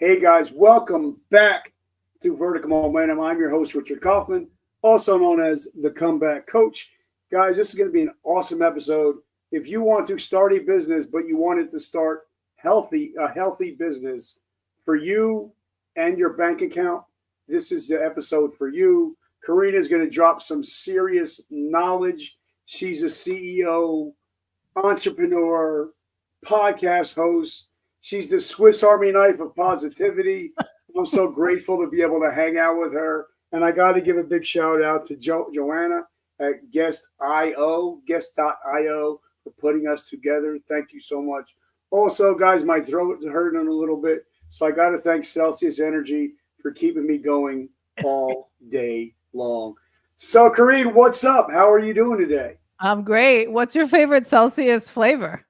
Hey guys, welcome back to Vertical Momentum. I'm your host, Richard Kaufman, also known as the Comeback Coach. Guys, this is going to be an awesome episode. If you want to start a business, but you want it to start a healthy business for you and your bank account, this is the episode for you. Kareen is going to drop some serious knowledge. She's a CEO, entrepreneur, podcast host. She's the Swiss Army knife of positivity. I'm so grateful to be able to hang out with her. And I got to give a big shout out to Joanna at Guest.io for putting us together. Thank you so much. Also, guys, my throat is hurting a little bit. So I got to thank Celsius Energy for keeping me going all day long. So, Kareen, what's up? How are you doing today? I'm great. What's your favorite Celsius flavor?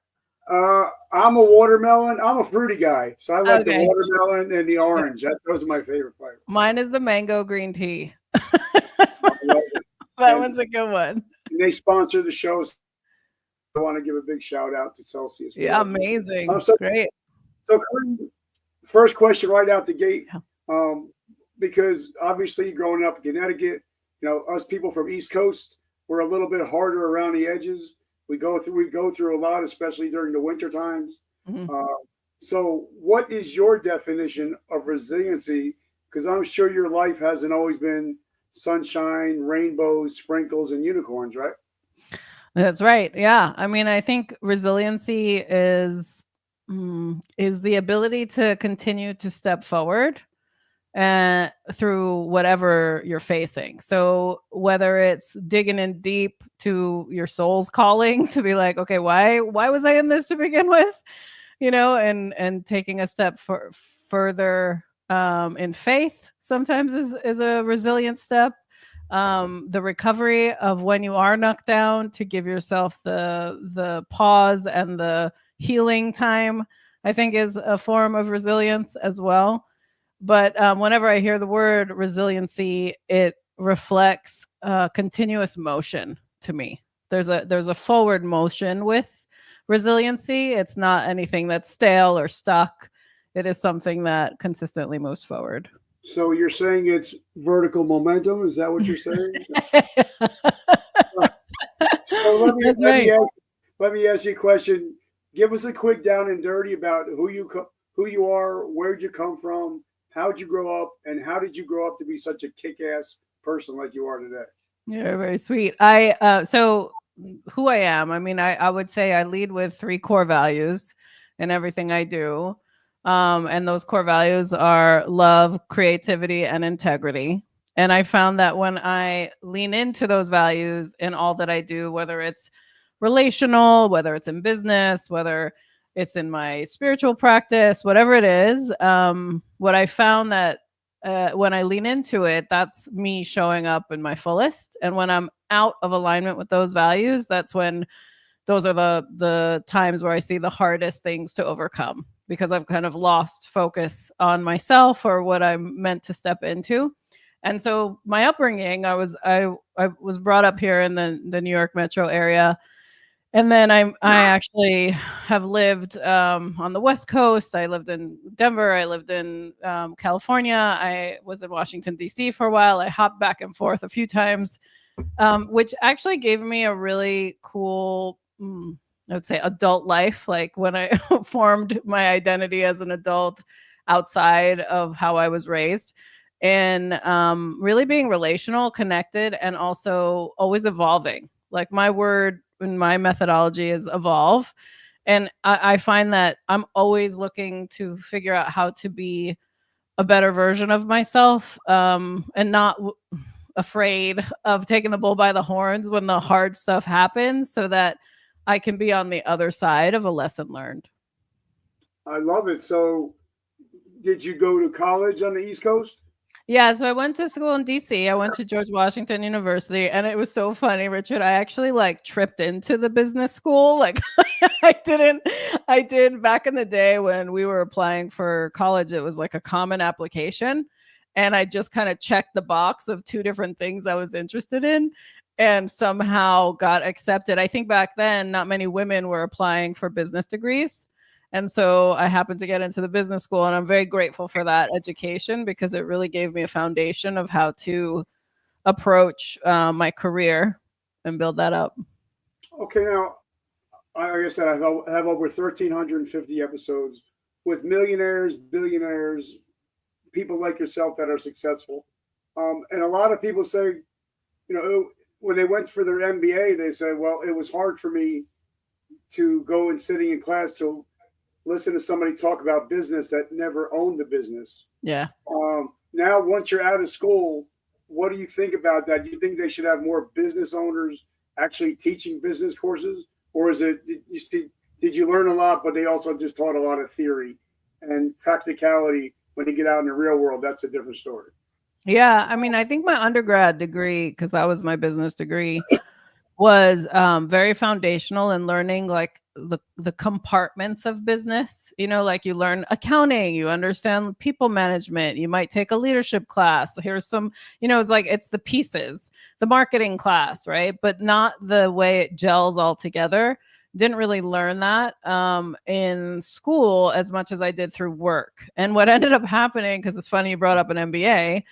I'm a watermelon. I'm a fruity guy, so I like the watermelon and the orange. Those are my favorite flavors. Mine is the mango green tea. That one's a good one. And they sponsor the show. So I want to give a big shout out to Celsius. Yeah, amazing. Great. So, first question right out the gate, because obviously growing up in Connecticut, us people from East Coast, we're a little bit harder around the edges. We go through a lot, especially during the winter times. Mm-hmm. So what is your definition of resiliency? Because I'm sure your life hasn't always been sunshine, rainbows, sprinkles, and unicorns, right? That's right. Yeah. I mean, I think resiliency is the ability to continue to step forward through whatever you're facing. So whether it's digging in deep to your soul's calling to be like, okay, why was I in this to begin with? And taking a step further in faith sometimes is a resilient step. The recovery of when you are knocked down to give yourself the pause and the healing time, I think is a form of resilience as well. But whenever I hear the word resiliency, it reflects continuous motion to me. There's a forward motion with resiliency. It's not anything that's stale or stuck. It is something that consistently moves forward. So you're saying it's vertical momentum? Is that what you're saying? So let me ask you a question. Give us a quick down and dirty about who you are, where'd you come from, how'd you grow up, and how did you grow up to be such a kick-ass person like you are today? Yeah, very sweet. So who I am, I mean, I would say I lead with 3 core values in everything I do. And those core values are love, creativity, and integrity. And I found that when I lean into those values in all that I do, whether it's relational, whether it's in business, whether it's in my spiritual practice, whatever it is, what I found that when I lean into it, that's me showing up in my fullest. And when I'm out of alignment with those values, that's when those are the times where I see the hardest things to overcome, because I've kind of lost focus on myself or what I'm meant to step into. And so my upbringing, I was brought up here in the New York metro area. And then I actually have lived on the West Coast. I lived in Denver. I lived in California. I was in Washington, D.C. for a while. I hopped back and forth a few times, which actually gave me a really cool, I would say, adult life. Like when I formed my identity as an adult outside of how I was raised, and really being relational, connected, and also always evolving. Like my word in my methodology is evolve. And I find that I'm always looking to figure out how to be a better version of myself, and not afraid of taking the bull by the horns when the hard stuff happens, so that I can be on the other side of a lesson learned. I love it. So did you go to college on the East Coast? Yeah, so I went to school in DC. I went to George Washington University, and it was so funny, Richard. I actually tripped into the business school. I did back in the day when we were applying for college. It was like a common application, and I just kind of checked the box of 2 different things I was interested in, and somehow got accepted. I think back then, not many women were applying for business degrees. And so I happened to get into the business school, and I'm very grateful for that education because it really gave me a foundation of how to approach my career and build that up. Okay, now, like I said, I have over 1,350 episodes with millionaires, billionaires, people like yourself that are successful. And a lot of people say, when they went for their MBA, they said, well, it was hard for me to go and sitting in class to listen to somebody talk about business that never owned the business. Yeah. Now, once you're out of school, what do you think about that? Do you think they should have more business owners actually teaching business courses? Or is it, did you learn a lot, but they also just taught a lot of theory and practicality? When you get out in the real world, that's a different story. Yeah. I mean, I think my undergrad degree, because that was my business degree, was very foundational in learning like the compartments of business. Like you learn accounting, you understand people management, you might take a leadership class. Here's some, it's the pieces, the marketing class, right? But not the way it gels all together. Didn't really learn that in school as much as I did through work. And what ended up happening, because it's funny you brought up an MBA,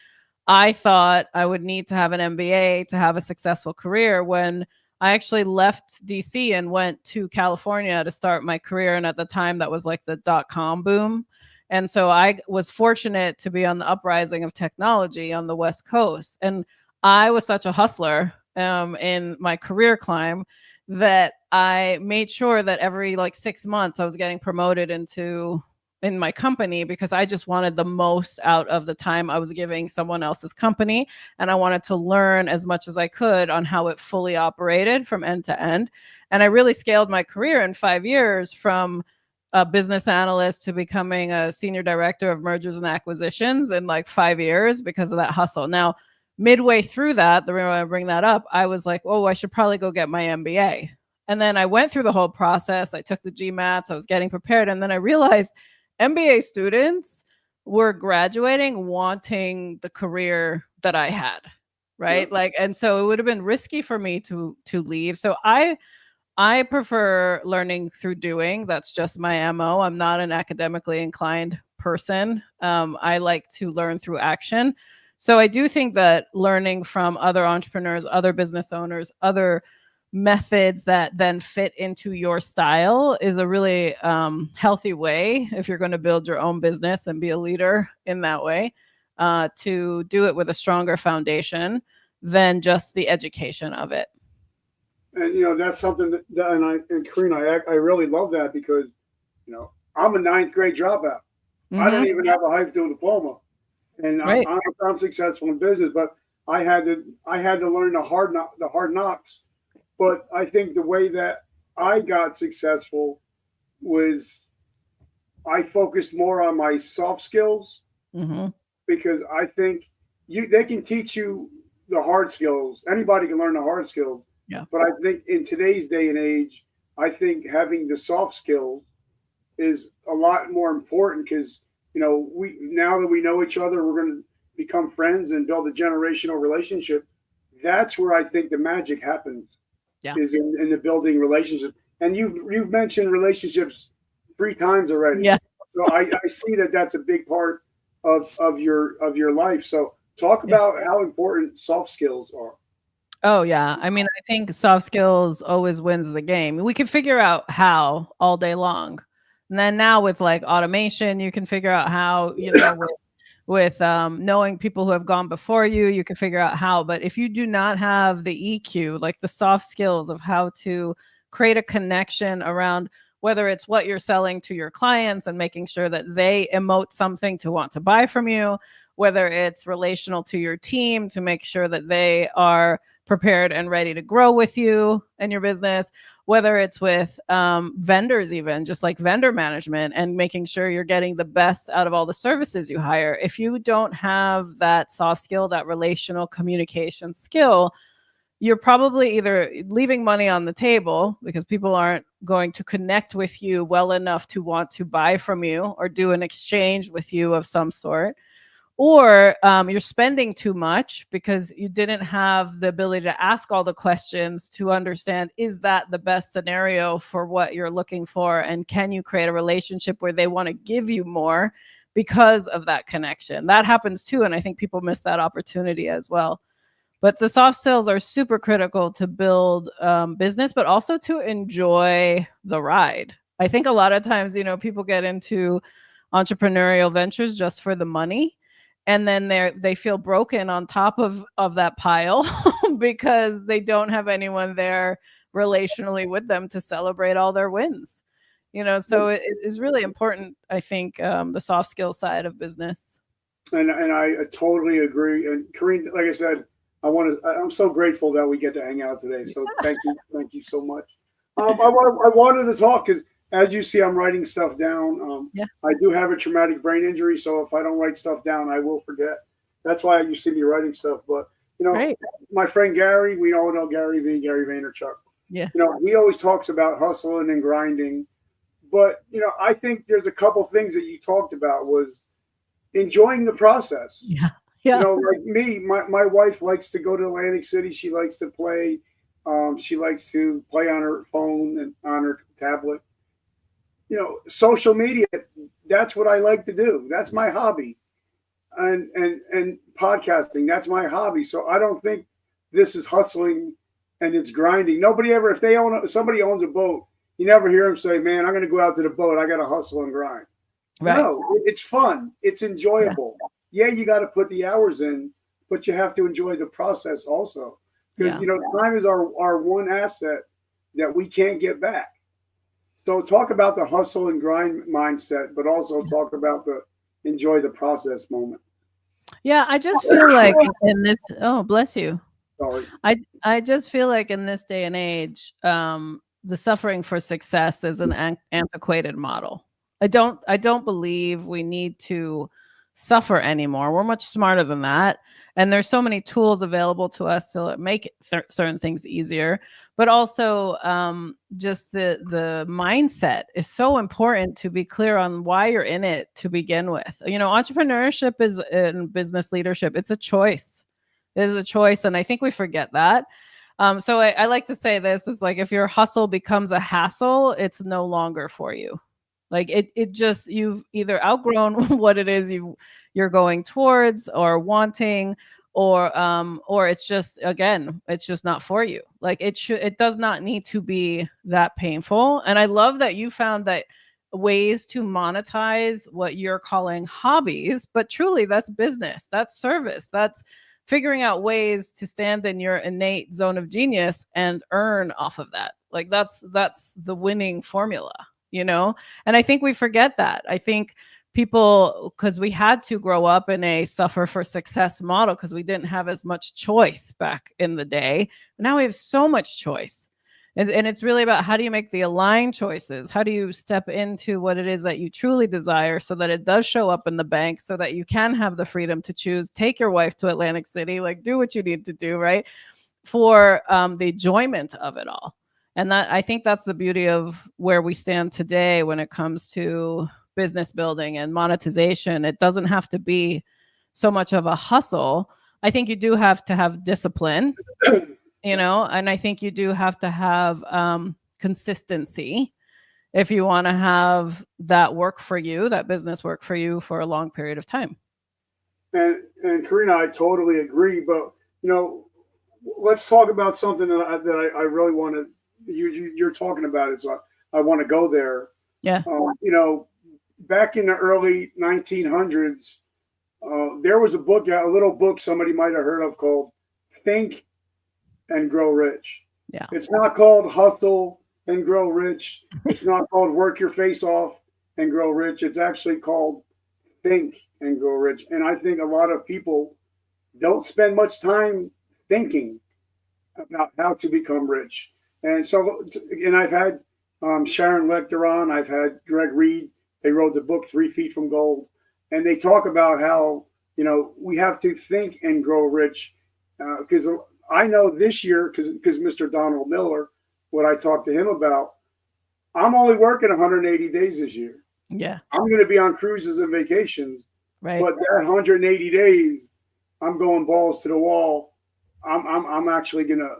I thought I would need to have an MBA to have a successful career when I actually left DC and went to California to start my career. And at the time, that was like the .com boom. And so I was fortunate to be on the uprising of technology on the West Coast. And I was such a hustler in my career climb that I made sure that every like 6 months I was getting promoted in my company because I just wanted the most out of the time I was giving someone else's company. And I wanted to learn as much as I could on how it fully operated from end to end. And I really scaled my career in 5 years from a business analyst to becoming a senior director of mergers and acquisitions in like 5 years because of that hustle. Now, midway through that, the reason I bring that up, I was like, oh, I should probably go get my MBA. And then I went through the whole process. I took the GMATs, I was getting prepared. And then I realized MBA students were graduating wanting the career that I had, right? Yeah. And so it would have been risky for me to leave. So I prefer learning through doing. That's just my MO. I'm not an academically inclined person. I like to learn through action. So I do think that learning from other entrepreneurs, other business owners, other methods that then fit into your style is a really healthy way if you're going to build your own business and be a leader in that way, to do it with a stronger foundation than just the education of it. And that's something that and Kareen, I really love that because I'm a 9th grade dropout. Mm-hmm. I didn't even have a high school diploma, and right. I'm successful in business, but I had to learn the hard knocks. But I think the way that I got successful was I focused more on my soft skills, mm-hmm. because I think they can teach you the hard skills. Anybody can learn the hard skills. Yeah. But I think in today's day and age, I think having the soft skills is a lot more important because, we now that we know each other, we're going to become friends and build a generational relationship. That's where I think the magic happens. Yeah. Is in the building relationships. And you've mentioned relationships 3 times already. Yeah. So I see that that's a big part of your life. So talk about how important soft skills are. Oh, yeah. I mean, I think soft skills always wins the game. We can figure out how all day long. And then now with like automation, you can figure out how, with knowing people who have gone before you, you can figure out how. But if you do not have the EQ, like the soft skills of how to create a connection around whether it's what you're selling to your clients and making sure that they emote something to want to buy from you, whether it's relational to your team to make sure that they are prepared and ready to grow with you and your business, whether it's with vendors, even just like vendor management and making sure you're getting the best out of all the services you hire. If you don't have that soft skill, that relational communication skill, you're probably either leaving money on the table because people aren't going to connect with you well enough to want to buy from you or do an exchange with you of some sort, or you're spending too much because you didn't have the ability to ask all the questions to understand, is that the best scenario for what you're looking for? And can you create a relationship where they want to give you more because of that connection? That happens too. And I think people miss that opportunity as well. But the soft skills are super critical to build business, but also to enjoy the ride. I think a lot of times, people get into entrepreneurial ventures just for the money, and then they feel broken on top of that pile because they don't have anyone there relationally with them to celebrate all their wins. So it is really important, I think, the soft skill side of business. And I totally agree. And Kareen, like I said, I'm so grateful that we get to hang out today. So thank you so much. I wanted to talk because, as you see, I'm writing stuff down. I do have a traumatic brain injury, so if I don't write stuff down, I will forget. That's why you see me writing stuff. But Right. my friend Gary, we all know Gary Vaynerchuk. Yeah. He always talks about hustling and grinding. But I think there's a couple things that you talked about was enjoying the process. Yeah. Yeah. Like me, my wife likes to go to Atlantic City. She likes to play. She likes to play on her phone and on her tablet. Social media, that's what I like to do. That's my hobby. And podcasting, that's my hobby. So I don't think this is hustling and it's grinding. Nobody ever, if somebody owns a boat, you never hear them say, man, I'm going to go out to the boat. I got to hustle and grind. Right. No, it's fun. It's enjoyable. Yeah, you got to put the hours in, but you have to enjoy the process also. Because, time is our one asset that we can't get back. So talk about the hustle and grind mindset, but also talk about the enjoy the process moment. Yeah, I just feel like in this, oh, bless you. Sorry. I just feel like in this day and age, the suffering for success is an antiquated model. I don't believe we need to suffer anymore. We're much smarter than that. And there's so many tools available to us to make certain things easier, but also just the mindset is so important to be clear on why you're in it to begin with. Entrepreneurship is in business leadership. It's a choice. It is a choice. And I think we forget that. So I like to say this, it's like, if your hustle becomes a hassle, it's no longer for you. Like it just, you've either outgrown what it is you're going towards or wanting, or it's just, again, it's just not for you. Like it does not need to be that painful. And I love that you found that ways to monetize what you're calling hobbies, but truly that's business, that's service, that's figuring out ways to stand in your innate zone of genius and earn off of that. Like that's the winning formula. And I think we forget that. I think people, because we had to grow up in a suffer for success model because we didn't have as much choice back in the day. But now we have so much choice. And it's really about, how do you make the aligned choices? How do you step into what it is that you truly desire so that it does show up in the bank, so that you can have the freedom to choose, take your wife to Atlantic City, like do what you need to do, right? For the enjoyment of it all. And that, I think that's the beauty of where we stand today when it comes to business building and monetization. It doesn't have to be so much of a hustle. I think you do have to have discipline, and I think you do have to have consistency if you want to have that work for you, that business work for you for a long period of time. And Karina, I totally agree. But, let's talk about something that I really want to, you're talking about it, so I want to go there. Yeah. Back in the early 1900s, there was a little book somebody might have heard of called Think and Grow Rich. Yeah. It's not called Hustle and Grow Rich. It's not called Work Your Face Off and Grow Rich. It's actually called Think and Grow Rich. And I think a lot of people don't spend much time thinking about how to become rich. And so, I've had Sharon Lechter on, I've had Greg Reed. They wrote the book 3 Feet from Gold. And they talk about how, we have to think and grow rich. Because I know this year, because Mr. Donald Miller, what I talked to him about, I'm only working 180 days this year. Yeah. I'm going to be on cruises and vacations Right. But that 180 days, I'm going balls to the wall. I'm actually gonna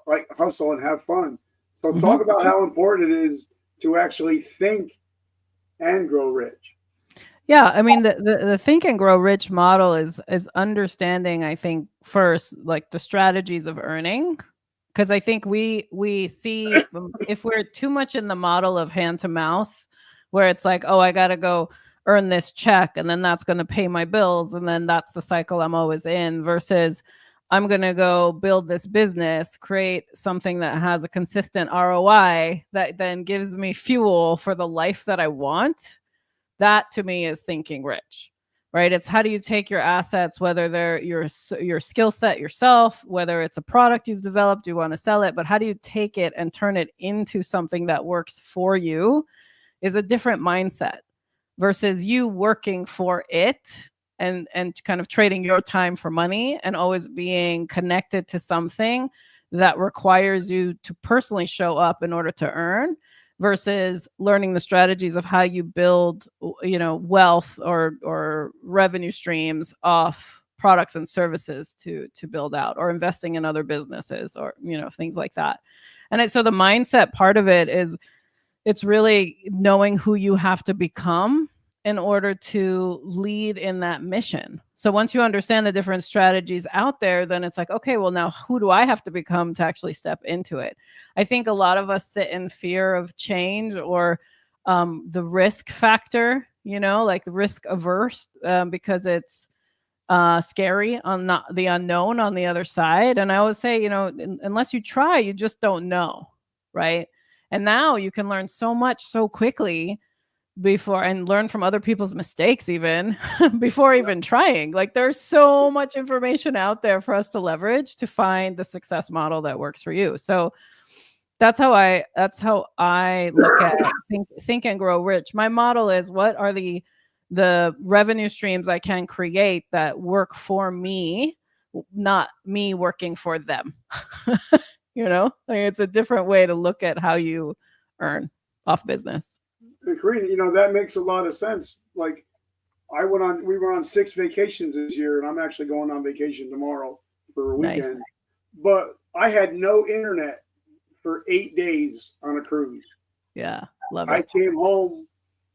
like hustle and have fun. So talk about how important it is to actually think and grow rich. Yeah, I mean the think and grow rich model is understanding, I think, first, like the strategies of earning. Because I think we see, if we're too much in the model of hand to mouth, where it's like, oh, I gotta go earn this check and then that's gonna pay my bills, and then that's the cycle I'm always in, versus I'm gonna go build this business, create something that has a consistent ROI that then gives me fuel for the life that I want. That to me is thinking rich, right? It's how do you take your assets, whether they're your skill set yourself, whether it's a product you've developed, you want to sell it, but how do you take it and turn it into something that works for you, is a different mindset versus you working for it and kind of trading your time for money and always being connected to something that requires you to personally show up in order to earn, versus learning the strategies of how you build, wealth or revenue streams off products and services to build out, or investing in other businesses, or things like that. And so the mindset part of it is, it's really knowing who you have to become in order to lead in that mission. So once you understand the different strategies out there, then it's like, okay, well, now who do I have to become to actually step into it? I think a lot of us sit in fear of change, or the risk factor, like risk averse, because it's scary on not the unknown on the other side. And I always say, unless you try, you just don't know. Right. And now you can learn so much so quickly before, and learn from other people's mistakes even before even trying. Like there's so much information out there for us to leverage to find the success model that works for you. So that's how I look at think and grow rich. My model is, what are the revenue streams I can create that work for me, not me working for them. It's a different way to look at how you earn off business. And Kareen, that makes a lot of sense. Like we were on 6 vacations this year, and I'm actually going on vacation tomorrow for a weekend. Nice. But I had no internet for 8 days on a cruise. Yeah, love it. I came home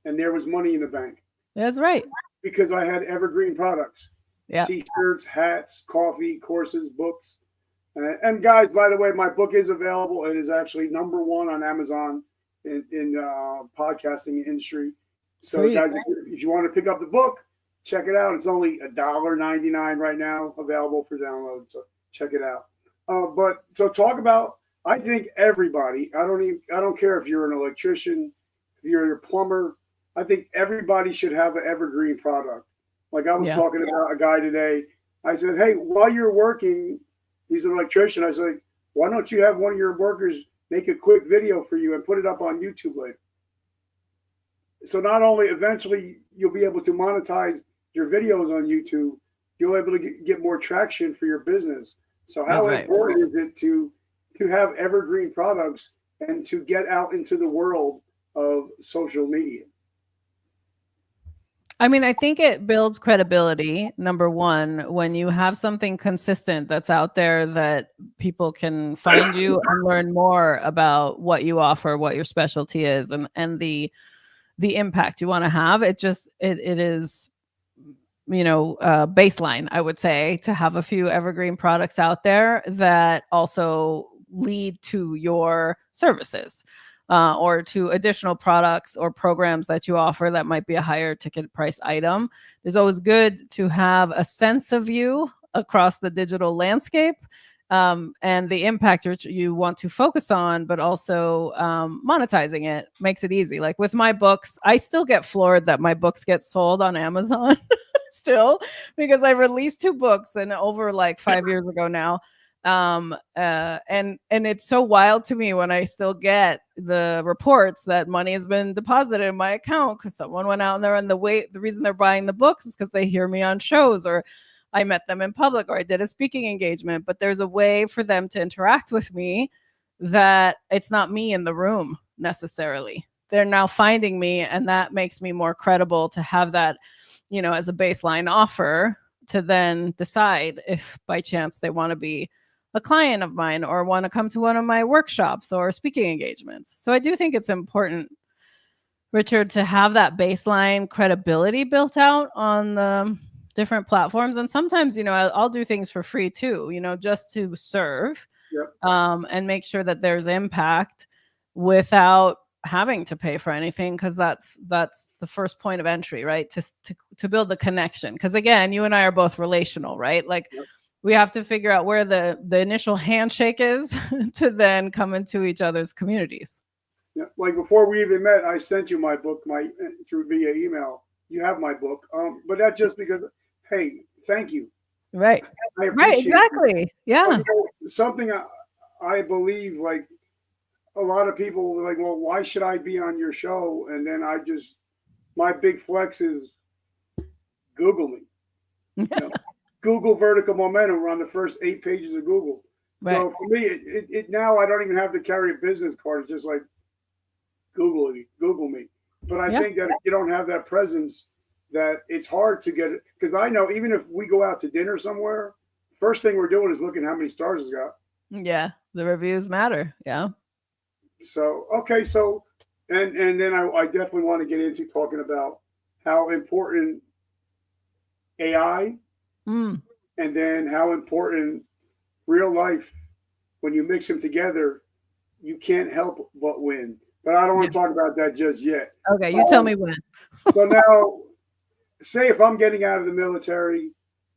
and there was money in the bank. That's right. Because I had evergreen products. Yeah. T-shirts, hats, coffee, courses, books. And guys, by the way, my book is available. It is actually #1 on Amazon in podcasting industry. So sweet. Guys, if you want to pick up the book, check it out. It's only $1.99 right now, available for download. So check it out. But so talk about, I think everybody, I don't care if you're an electrician, if you're a plumber, I think everybody should have an evergreen product. Like I was talking about a guy today. I said, hey, while you're working, he's an electrician. I said, why don't you have one of your workers make a quick video for you and put it up on YouTube later? So not only eventually you'll be able to monetize your videos on YouTube, you'll be able to get more traction for your business. So how important is it to have evergreen products and to get out into the world of social media? I mean, I think it builds credibility, #1, when you have something consistent that's out there that people can find you and learn more about what you offer, what your specialty is, and the impact you want to have. It is, baseline, I would say, to have a few evergreen products out there that also lead to your services. Or to additional products or programs that you offer that might be a higher ticket price item. It's always good to have a sense of you across the digital landscape, and the impact you want to focus on, but also monetizing it makes it easy. Like with my books, I still get floored that my books get sold on Amazon still, because I released 2 books and over like 5 years ago now. And it's so wild to me when I still get the reports that money has been deposited in my account because someone went out there, and the reason they're buying the books is because they hear me on shows, or I met them in public, or I did a speaking engagement. But there's a way for them to interact with me that it's not me in the room necessarily. They're now finding me, and that makes me more credible to have that as a baseline offer to then decide if by chance they want to be a client of mine or want to come to one of my workshops or speaking engagements. So I do think it's important, Richard, to have that baseline credibility built out on the different platforms. And sometimes, I'll do things for free too, just to serve. Yep. And make sure that there's impact without having to pay for anything, because that's the first point of entry, right? To build the connection. Because again, you and I are both relational, right? Like, yep. We have to figure out where the initial handshake is to then come into each other's communities. Yeah. Like before we even met, I sent you my book through via email. You have my book, but that's just because, hey, thank you. Right. Right. Exactly. You. Yeah. Something I believe, like a lot of people were like, well, why should I be on your show? And then my big flex is Google me. Google vertical momentum. We're on the first 8 pages of Google. Right. So for me, it now I don't even have to carry a business card. It's just like Google me. But I think that if you don't have that presence, that it's hard to get it. Because I know even if we go out to dinner somewhere, first thing we're doing is looking how many stars it's got. Yeah, the reviews matter. Yeah. So okay, and then I definitely want to get into talking about how important AI and then how important real life, when you mix them together, you can't help but win. But I don't want to talk about that just yet. Okay, you tell me when. So now, say if I'm getting out of the military,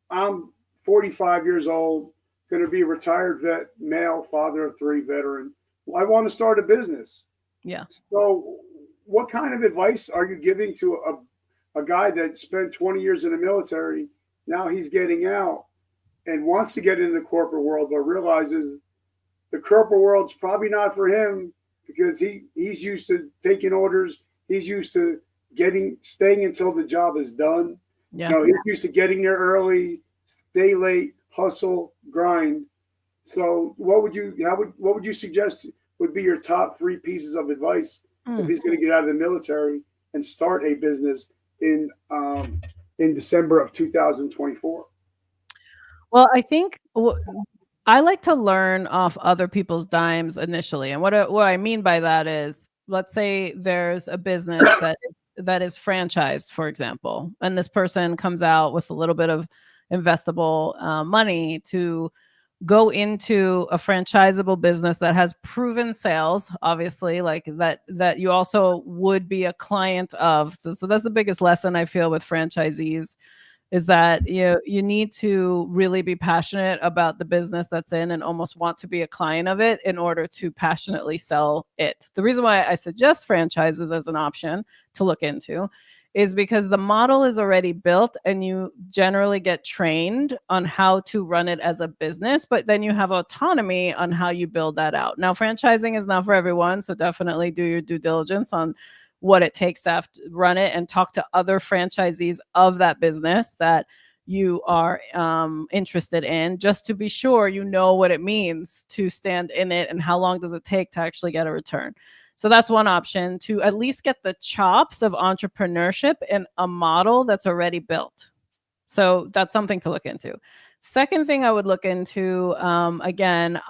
I'm 45 years old, going to be a retired vet, male, father of 3, veteran. I want to start a business. Yeah. So what kind of advice are you giving to a guy that spent 20 years in the military? Now he's getting out and wants to get into the corporate world, but realizes the corporate world's probably not for him because he's used to taking orders. He's used to staying until the job is done. Yeah. He's used to getting there early, stay late, hustle, grind. So what would you suggest would be your top 3 pieces of advice if he's going to get out of the military and start a business in December of 2024? Well, I think I like to learn off other people's dimes initially. And what I mean by that is, let's say there's a business that is franchised, for example, and this person comes out with a little bit of investable money to go into a franchisable business that has proven sales, obviously, like that you also would be a client of. So that's the biggest lesson I feel with franchisees, is that you need to really be passionate about the business that's in and almost want to be a client of it in order to passionately sell it. The reason why I suggest franchises as an option to look into is because the model is already built and you generally get trained on how to run it as a business, but then you have autonomy on how you build that out. Now, franchising is not for everyone, so definitely do your due diligence on what it takes to have to run it and talk to other franchisees of that business that you are interested in, just to be sure you know what it means to stand in it and how long does it take to actually get a return. So that's one option, to at least get the chops of entrepreneurship in a model that's already built. So that's something to look into. Second thing I would look into, again,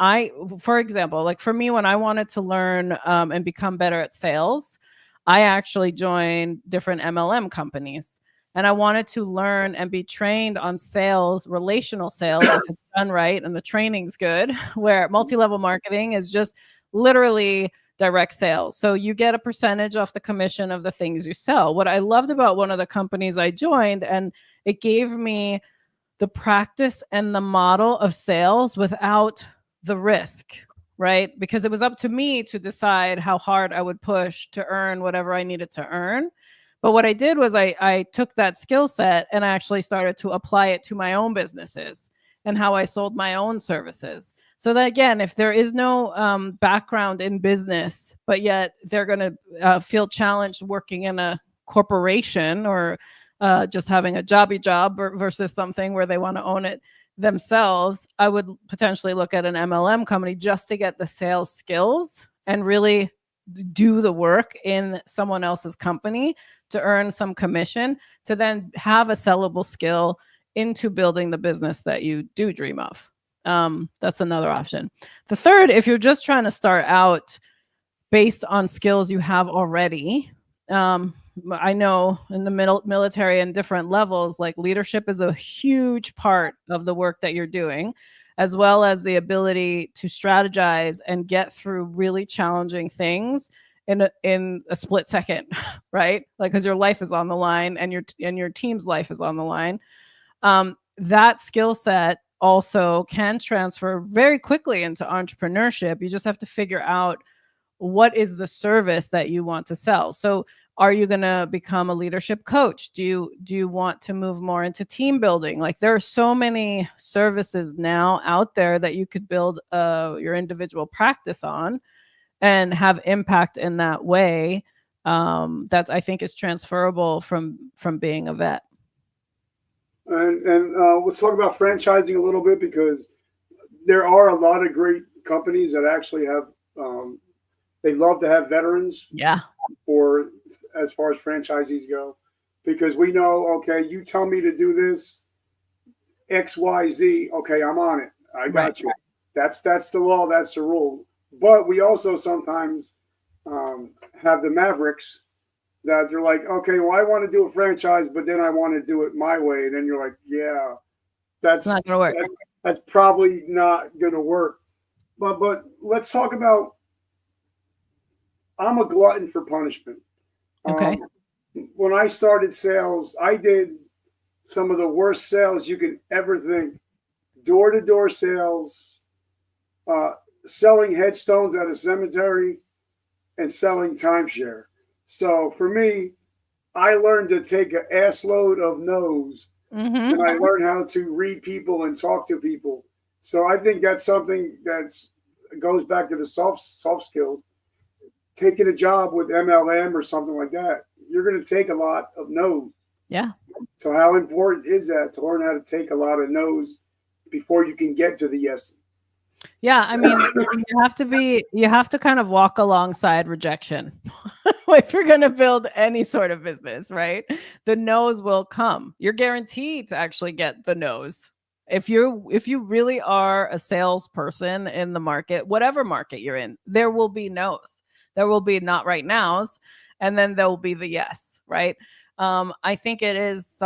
for example, like for me, when I wanted to learn and become better at sales, I actually joined different MLM companies, and I wanted to learn and be trained on sales, relational sales, if it's done right and the training's good, where multi-level marketing is just literally direct sales. So you get a percentage off the commission of the things you sell. What I loved about one of the companies I joined, and it gave me the practice and the model of sales without the risk, right? Because it was up to me to decide how hard I would push to earn whatever I needed to earn. But what I did was I took that skill set and I actually started to apply it to my own businesses and how I sold my own services. So that, again, if there is no background in business, but yet they're going to feel challenged working in a corporation or just having a job versus something where they want to own it themselves, I would potentially look at an MLM company just to get the sales skills and really do the work in someone else's company to earn some commission, to then have a sellable skill into building the business that you do dream of. That's another option. The third, if you're just trying to start out based on skills you have already, I know in the military and different levels, like leadership is a huge part of the work that you're doing, as well as the ability to strategize and get through really challenging things in a split second, right? Like, because your life is on the line and your team's life is on the line. That skill set also can transfer very quickly into entrepreneurship. You just have to figure out what is the service that you want to sell. So are you going to become a leadership coach? Do you want to move more into team building? Like, there are so many services now out there that you could build your individual practice on and have impact in that way. That I think is transferable from being a vet. And let's talk about franchising a little bit, because there are a lot of great companies that actually have, they love to have veterans. Yeah. For as far as franchisees go, because we know, okay, you tell me to do this, X, Y, Z. Okay, I'm on it. I got you. That's the law. That's the rule. But we also sometimes have the mavericks that they're like, okay, well, I want to do a franchise, but then I want to do it my way. And then you're like, yeah, that's not gonna work. That's probably not going to work. But let's talk about, I'm a glutton for punishment. Okay. When I started sales, I did some of the worst sales you could ever think. Door-to-door sales, selling headstones at a cemetery, and selling timeshare. So for me, I learned to take an ass load of no's, and I learned how to read people and talk to people. So I think that's something that goes back to the soft skills. Taking a job with MLM or something like that, you're going to take a lot of no's. Yeah. So how important is that to learn how to take a lot of no's before you can get to the yes? Yeah, I mean, you have to kind of walk alongside rejection if you're going to build any sort of business, right? The no's will come. You're guaranteed to actually get the no's. If you really are a salesperson in the market, whatever market you're in, there will be no's. There will be not right nows, and then there will be the yes, right? I think it is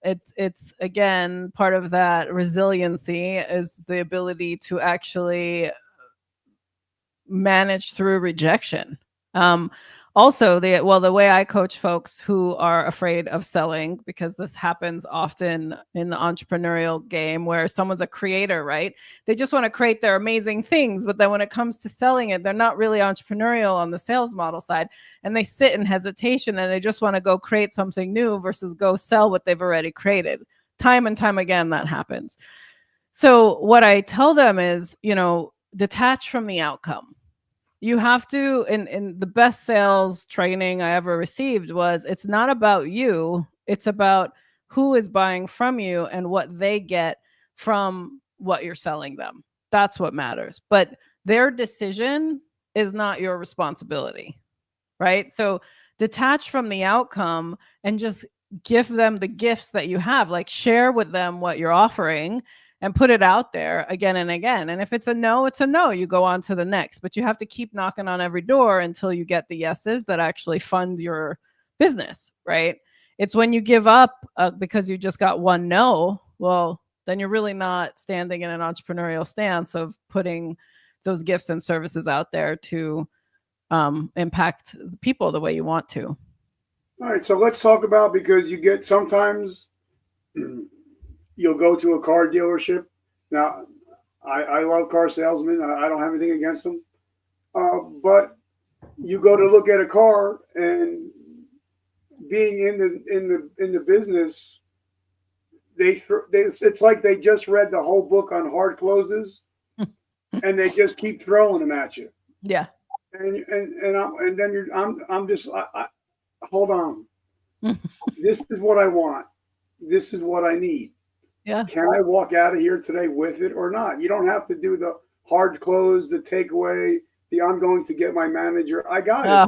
it's again, part of that resiliency is the ability to actually manage through rejection. Also, the way I coach folks who are afraid of selling, because this happens often in the entrepreneurial game where someone's a creator, right? They just want to create their amazing things, but then when it comes to selling it, they're not really entrepreneurial on the sales model side, and they sit in hesitation and they just want to go create something new versus go sell what they've already created. Time and time again, that happens. So what I tell them is, detach from the outcome. You have to, in the best sales training I ever received was, it's not about you, it's about who is buying from you and what they get from what you're selling them. That's what matters. But their decision is not your responsibility, right? So detach from the outcome and just give them the gifts that you have, like share with them what you're offering and put it out there again and again. And if it's a no, it's a no. You go on to the next, but you have to keep knocking on every door until you get the yeses that actually fund your business, right? It's when you give up because you just got one no, well, then you're really not standing in an entrepreneurial stance of putting those gifts and services out there to impact the people the way you want to. All right, so let's talk about, because you get sometimes you'll go to a car dealership. Now, I love car salesmen. I don't have anything against them. But you go to look at a car, and being in the business, it's like they just read the whole book on hard closes, and they just keep throwing them at you. Yeah. And then I'm just hold on. This is what I want. This is what I need. Yeah. Can I walk out of here today with it or not? You don't have to do the hard close, the takeaway, the I'm going to get my manager. I got Oh,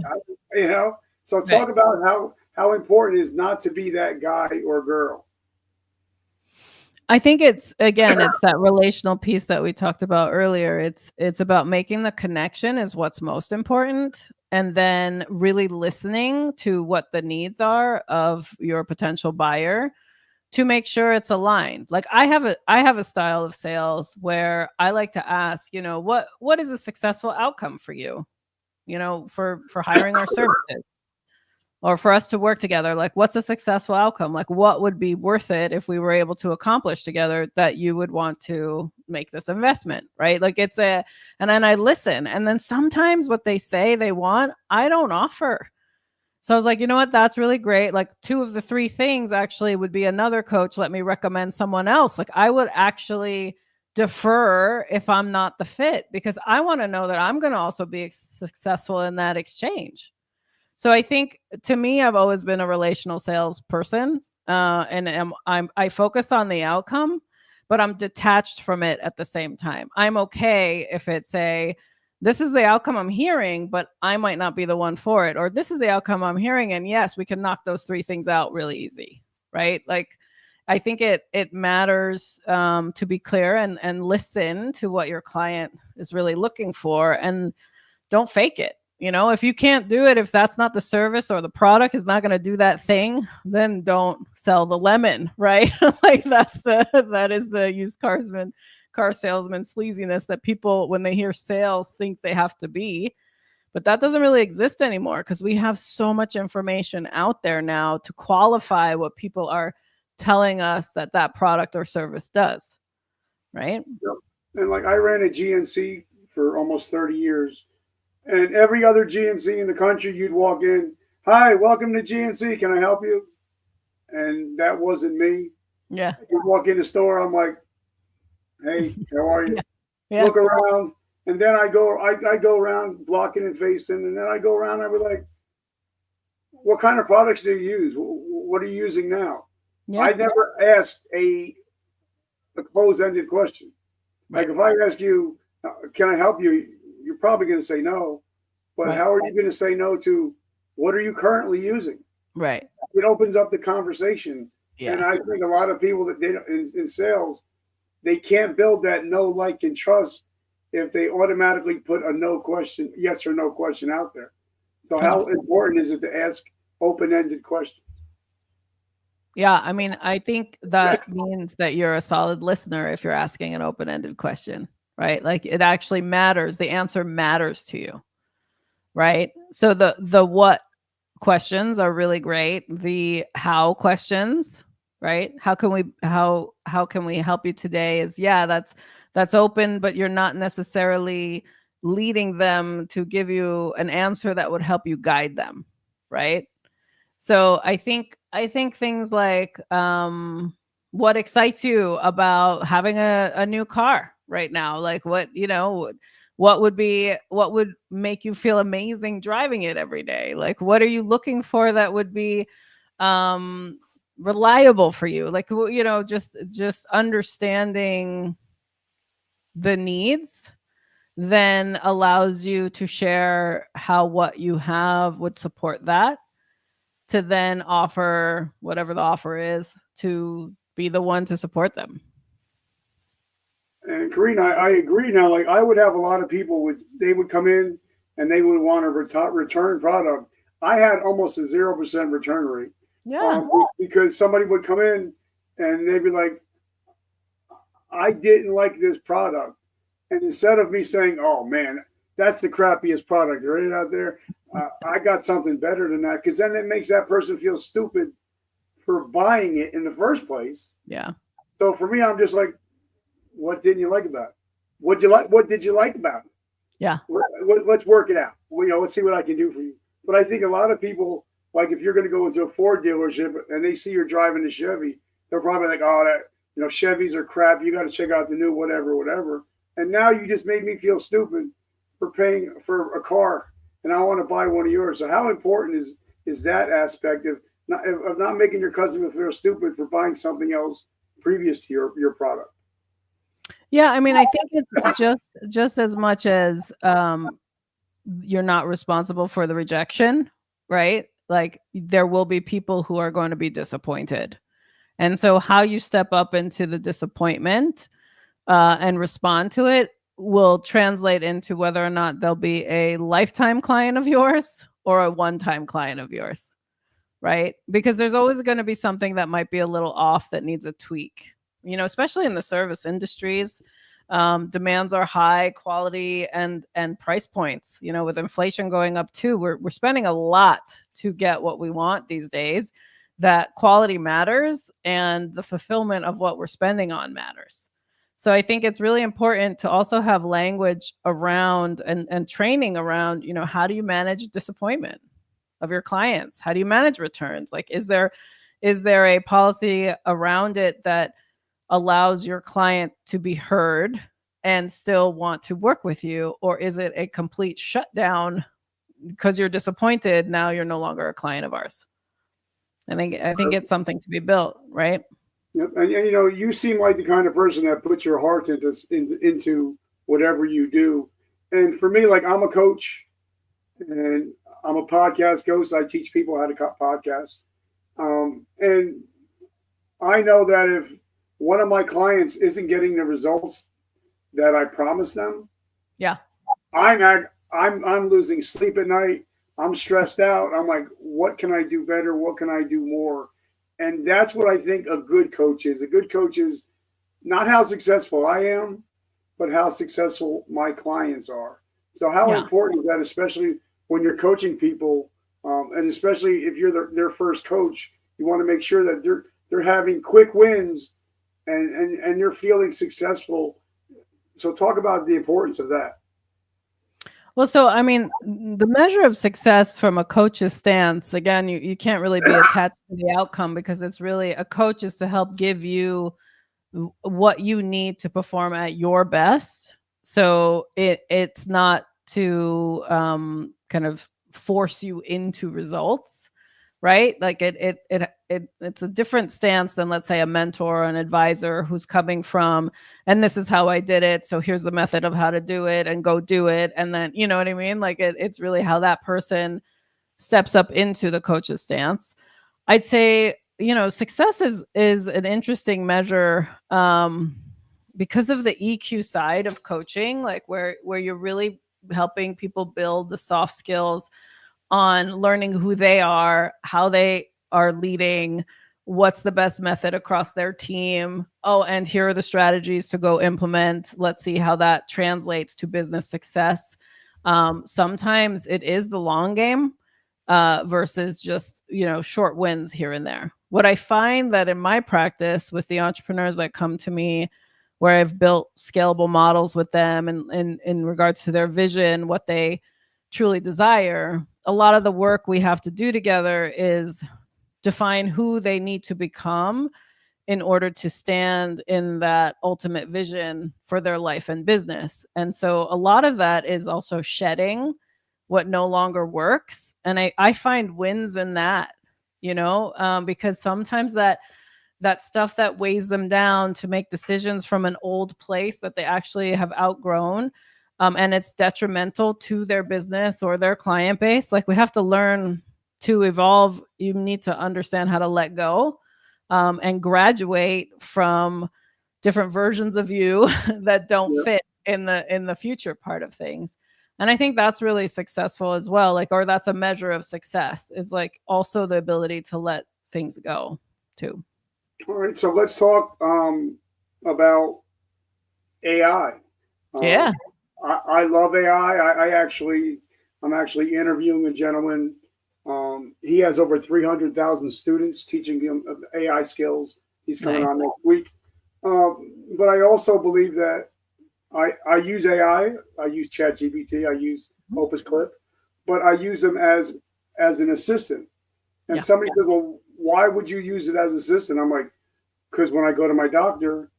it. So right. talk about how important it is not to be that guy or girl. I think it's that relational piece that we talked about earlier. It's about making the connection is what's most important, and then really listening to what the needs are of your potential buyer to make sure it's aligned. Like I have a style of sales where I like to ask, what is a successful outcome for you? For hiring our services or for us to work together. Like what's a successful outcome? Like what would be worth it if we were able to accomplish together that you would want to make this investment, right? Like and then I listen, and then sometimes what they say they want, I don't offer. So I was like, you know what? That's really great. Like 2 of the 3 things actually would be another coach. Let me recommend someone else. Like I would actually defer if I'm not the fit, because I want to know that I'm going to also be successful in that exchange. So I think, to me, I've always been a relational sales person, and I focus on the outcome, but I'm detached from it at the same time. I'm okay if it's this is the outcome I'm hearing, but I might not be the one for it, or this is the outcome I'm hearing, and yes, we can knock those 3 things out really easy, right? Like I think it matters to be clear and listen to what your client is really looking for, and don't fake it. If you can't do it, if that's not the service or the product is not going to do that thing, then don't sell the lemon, right? Like that is the used car salesman sleaziness that people, when they hear sales, think they have to be. But that doesn't really exist anymore, because we have so much information out there now to qualify what people are telling us that product or service does, right? And like I ran a GNC for almost 30 years. And every other GNC in the country, you'd walk in, hi, welcome to GNC. Can I help you? And that wasn't me. Yeah. You'd walk in the store, I'm like, hey, how are you? Yeah. Look around. And then I go around blocking and facing. And then I go around, I was like, what kind of products do you use? What are you using now? Yeah. I never asked a closed-ended question. Right. Like if I ask you, can I help you? You're probably going to say no. But Right. how are you going to say no to what are you currently using? Right. It opens up the conversation. Yeah. And I think a lot of people that they in sales, they can't build that know, like, and trust if they automatically put a no question, yes or no question out there. So how important is it to ask open-ended questions? Yeah, I mean, I think that means that you're a solid listener if you're asking an open-ended question, right? Like it actually matters. The answer matters to you, right? So the what questions are really great. The how questions, right? How can we help you today is, yeah, that's open, but you're not necessarily leading them to give you an answer that would help you guide them, right? So I think things like what excites you about having a new car right now? Like what would make you feel amazing driving it every day? Like what are you looking for that would be reliable for you? Like just understanding the needs then allows you to share how what you have would support that, to then offer whatever the offer is to be the one to support them. And Kareen, I agree now. Like I would have a lot of people they would come in and they would want a return product. I had almost a 0% return rate. Yeah. Because somebody would come in and they'd be like, I didn't like this product. And instead of me saying, oh man, that's the crappiest product there is out there, I got something better than that. Because then it makes that person feel stupid for buying it in the first place. Yeah. So for me, I'm just like, what didn't you like about it? What did you like about it? Yeah. Let's work it out. Let's see what I can do for you. But I think a lot of people, like if you're going to go into a Ford dealership and they see you're driving a Chevy, they're probably like, oh, that Chevys are crap. You got to check out the new whatever. And now you just made me feel stupid for paying for a car, and I want to buy one of yours. So how important is that aspect of not making your customer feel stupid for buying something else previous to your product? Yeah, I mean, I think it's just as much as you're not responsible for the rejection, right? Like there will be people who are going to be disappointed. And so how you step up into the disappointment and respond to it will translate into whether or not they'll be a lifetime client of yours or a one-time client of yours, right? Because there's always going to be something that might be a little off that needs a tweak, especially in the service industries. Demands are high, quality and price points, with inflation going up too, we're spending a lot to get what we want these days. That quality matters and the fulfillment of what we're spending on matters. So I think it's really important to also have language around and training around, how do you manage disappointment of your clients? How do you manage returns? Like, is there a policy around it that allows your client to be heard and still want to work with you? Or is it a complete shutdown because you're disappointed? Now you're no longer a client of ours. I think it's something to be built, right? Yep. And you seem like the kind of person that puts your heart into whatever you do. And for me, like, I'm a coach and I'm a podcast host. I teach people how to cut podcasts. And I know that if one of my clients isn't getting the results that I promised them, yeah, I'm losing sleep at night. I'm stressed out. I'm like, what can I do better? What can I do more? And that's what I think a good coach is. A good coach is not how successful I am, but how successful my clients are. So how important is that, especially when you're coaching people, and especially if you're their first coach, you want to make sure that they're having quick wins and you're feeling successful. So talk about the importance of that. Well, so, I mean, the measure of success from a coach's stance, again, you can't really be attached to the outcome, because it's really a coach is to help give you what you need to perform at your best. So it's not to kind of force you into results, right? Like it's a different stance than, let's say, a mentor or an advisor who's coming from, and this is how I did it, so here's the method of how to do it, and go do it. And then, you know what I mean? Like it's really how that person steps up into the coach's stance. I'd say, success is an interesting measure because of the EQ side of coaching, like where you're really helping people build the soft skills on learning who they are, how they are leading, what's the best method across their team. Oh, and here are the strategies to go implement. Let's see how that translates to business success. Sometimes it is the long game versus just, short wins here and there. What I find that in my practice with the entrepreneurs that come to me, where I've built scalable models with them and in regards to their vision, what they truly desire, a lot of the work we have to do together is define who they need to become in order to stand in that ultimate vision for their life and business. And so a lot of that is also shedding what no longer works. And I find wins in that, because sometimes that stuff that weighs them down to make decisions from an old place that they actually have outgrown, and it's detrimental to their business or their client base. Like, we have to learn to evolve. You need to understand how to let go and graduate from different versions of you that don't fit in the future part of things. And I think that's really successful as well. Like, or that's a measure of success, is like also the ability to let things go too. All right. So let's talk about AI. Yeah. I love AI. I'm actually interviewing a gentleman. He has over 300,000 students teaching him AI skills. He's coming on next week. But I also believe that I use AI. I use ChatGPT. I use Opus Clip, but I use them as an assistant. And somebody says, "Well, why would you use it as an assistant?" I'm like, because when I go to my doctor,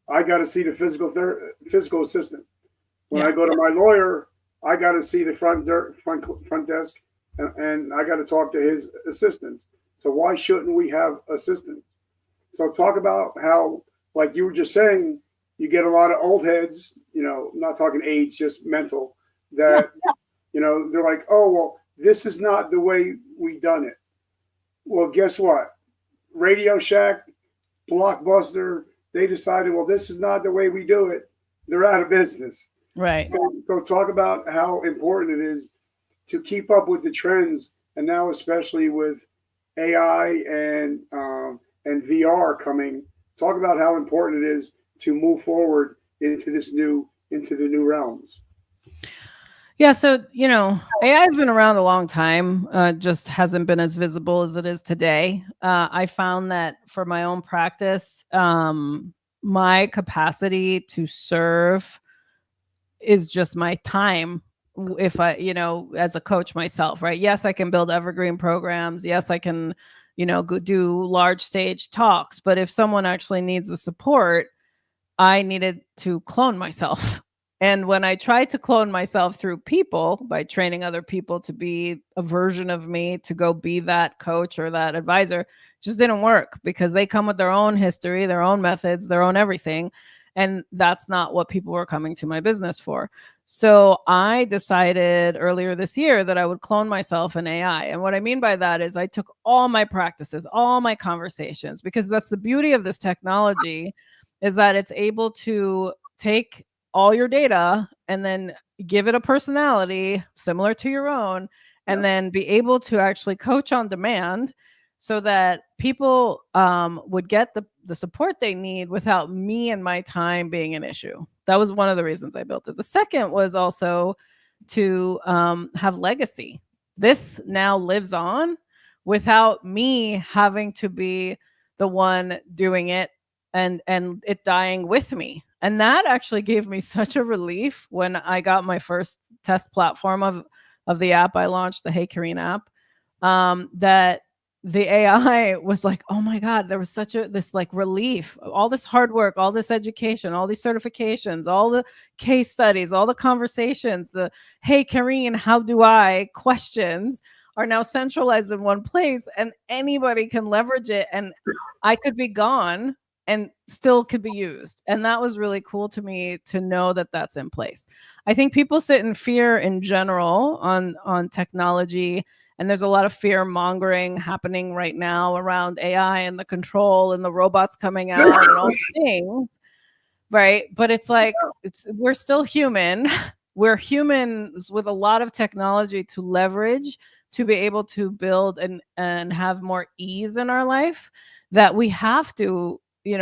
I got to see the physical assistant. When I go to my lawyer, I got to see the front desk, and I got to talk to his assistants. So why shouldn't we have assistants? So talk about how, like you were just saying, you get a lot of old heads, not talking age, just mental, that They're like, oh, well, this is not the way we done it. Well, guess what? Radio Shack, Blockbuster, they decided, well, this is not the way we do it. They're out of business. Right. So talk about how important it is to keep up with the trends, and now especially with AI and VR coming. Talk about how important it is to move forward into the new realms. Yeah, so AI has been around a long time, just hasn't been as visible as it is today. I found that for my own practice, my capacity to serve is just my time. If I, as a coach myself, right? Yes, I can build evergreen programs. Yes, I can, go do large stage talks. But if someone actually needs the support, I needed to clone myself. And when I tried to clone myself through people by training other people to be a version of me, to go be that coach or that advisor, just didn't work because they come with their own history, their own methods, their own everything. And that's not what people were coming to my business for. So I decided earlier this year that I would clone myself in AI. And what I mean by that is I took all my practices, all my conversations, because that's the beauty of this technology, is that it's able to take all your data and then give it a personality similar to your own, and then be able to actually coach on demand so that people would get the support they need without me and my time being an issue. That was one of the reasons I built it. The second was also to have legacy. This now lives on without me having to be the one doing it and it dying with me. And that actually gave me such a relief when I got my first test platform of the app I launched, the Hey Kareen app, that the AI was like, oh my God, there was this like relief, all this hard work, all this education, all these certifications, all the case studies, all the conversations, the hey Kareen, how do I questions are now centralized in one place, and anybody can leverage it, and I could be gone and still could be used. And that was really cool to me to know that that's in place. I think people sit in fear in general on technology, and there's a lot of fear mongering happening right now around AI and the control and the robots coming out and all the things, right? But it's like, we're still human. We're humans with a lot of technology to leverage to be able to build and have more ease in our life, that we have to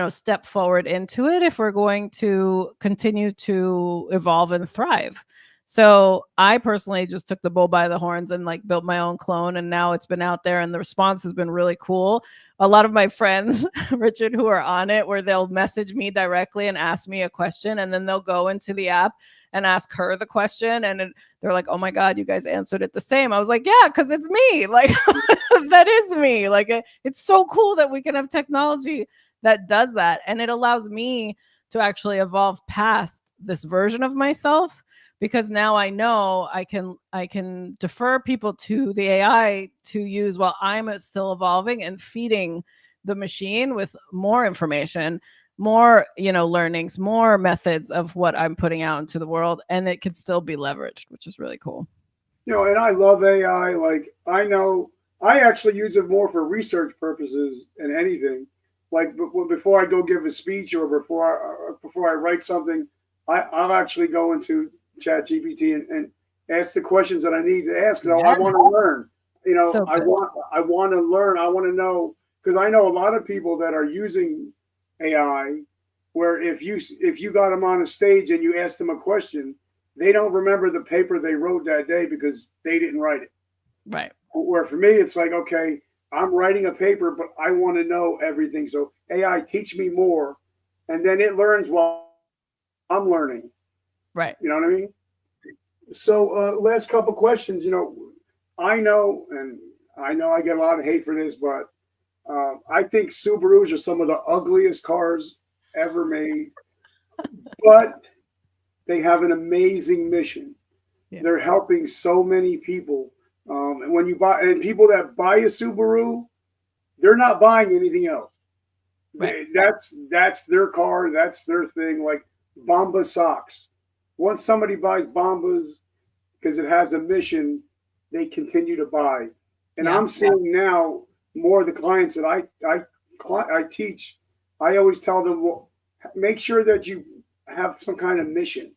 step forward into it if we're going to continue to evolve and thrive. So I personally just took the bull by the horns and like built my own clone, and now it's been out there and the response has been really cool. A lot of my friends, Richard, who are on it, where they'll message me directly and ask me a question, and then they'll go into the app and ask her the question, and they're like, oh my God, you guys answered it the same. I was like, yeah, because it's me. Like that is me. Like it's so cool that we can have technology that does that, and it allows me to actually evolve past this version of myself, because now I know I can defer people to the AI to use while I'm still evolving and feeding the machine with more information, more learnings, more methods of what I'm putting out into the world, and it can still be leveraged, which is really cool. And I love AI. Like, I know I actually use it more for research purposes than anything. Like before I go give a speech or before I write something, I'll actually go into ChatGPT and ask the questions that I need to ask. Because I want to learn. So I want to learn. I want to know, because I know a lot of people that are using AI, where if you got them on a stage and you ask them a question, they don't remember the paper they wrote that day because they didn't write it. Right. Where for me, it's like, okay, I'm writing a paper, but I want to know everything. So AI, teach me more, and then it learns while I'm learning. Right. You know what I mean? So last couple questions. I know I get a lot of hate for this, but I think Subarus are some of the ugliest cars ever made, but they have an amazing mission. Yeah. They're helping so many people. And when you buy, and people that buy a Subaru, they're not buying anything else. Right. That's their car. That's their thing. Like Bomba socks. Once somebody buys Bombas, because it has a mission, they continue to buy. And Yeah. I'm seeing now more of the clients that I teach. I always tell them, well, make sure that you have some kind of mission.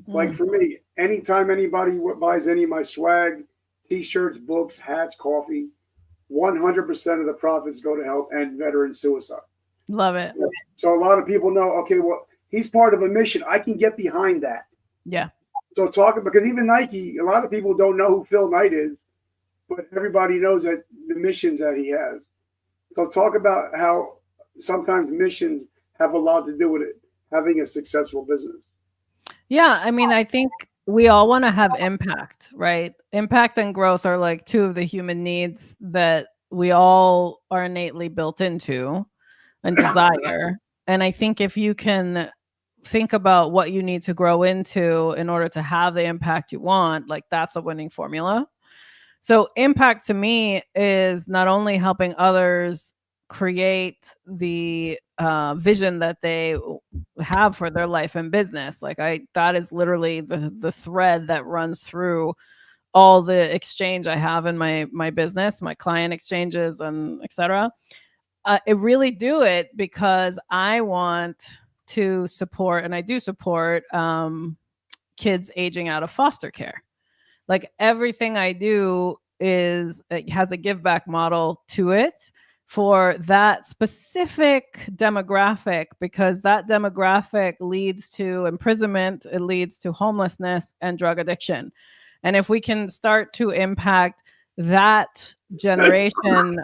Like for me, anytime anybody buys any of my swag, t-shirts, books, hats, coffee, 100% of the profits go to help end veteran suicide. Love it. So a lot of people know, okay, well, he's part of a mission. I can get behind that. Yeah. So talking, because even Nike, a lot of people don't know who Phil Knight is, but everybody knows that the missions that he has. So talk about how sometimes missions have a lot to do with it, having a successful business. Yeah, I mean, I think we all want to have impact, right? Impact and growth are like two of the human needs that we all are innately built into and desire. And I think if you can think about what you need to grow into in order to have the impact you want, like that's a winning formula. So impact to me is not only helping others create the vision that they have for their life and business. Like that is literally the thread that runs through all the exchange I have in my business, my client exchanges and etc. I really do it because I want to support, and I do support kids aging out of foster care. Like everything I do it has a give back model to it for that specific demographic, because that demographic leads to imprisonment, it leads to homelessness and drug addiction. And if we can start to impact that generation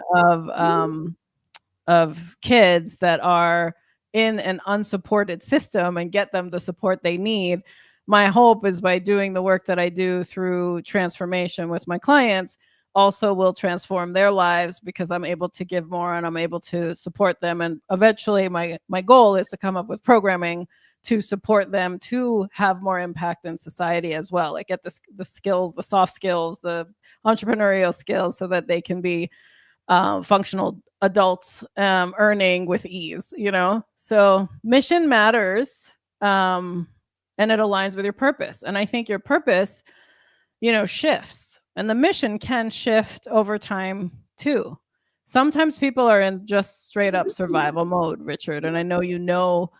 of kids that are in an unsupported system and get them the support they need, my hope is by doing the work that I do through transformation with my clients also will transform their lives, because I'm able to give more and I'm able to support them. And eventually my goal is to come up with programming to support them to have more impact in society as well. Like get the skills, the soft skills, the entrepreneurial skills, so that they can be functional adults, earning with ease, So mission matters. And it aligns with your purpose. And I think your purpose, shifts, and the mission can shift over time too. Sometimes people are in just straight up survival mode, Richard. And I know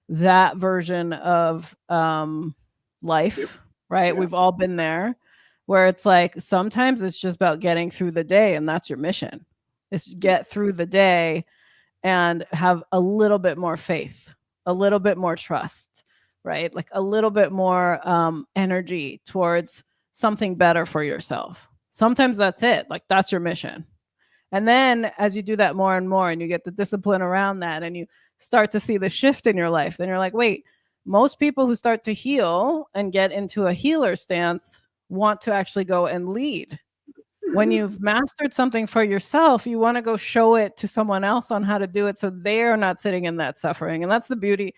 that version of life, right? Yeah. We've all been there, where it's like sometimes it's just about getting through the day, and that's your mission. Is get through the day and have a little bit more faith, a little bit more trust, right? Like a little bit more energy towards something better for yourself. Sometimes that's it. Like that's your mission. And then as you do that more and more, and you get the discipline around that, and you start to see the shift in your life, then you're like, wait, most people who start to heal and get into a healer stance want to actually go and lead. When you've mastered something for yourself, you want to go show it to someone else on how to do it, so they're not sitting in that suffering. And that's the beauty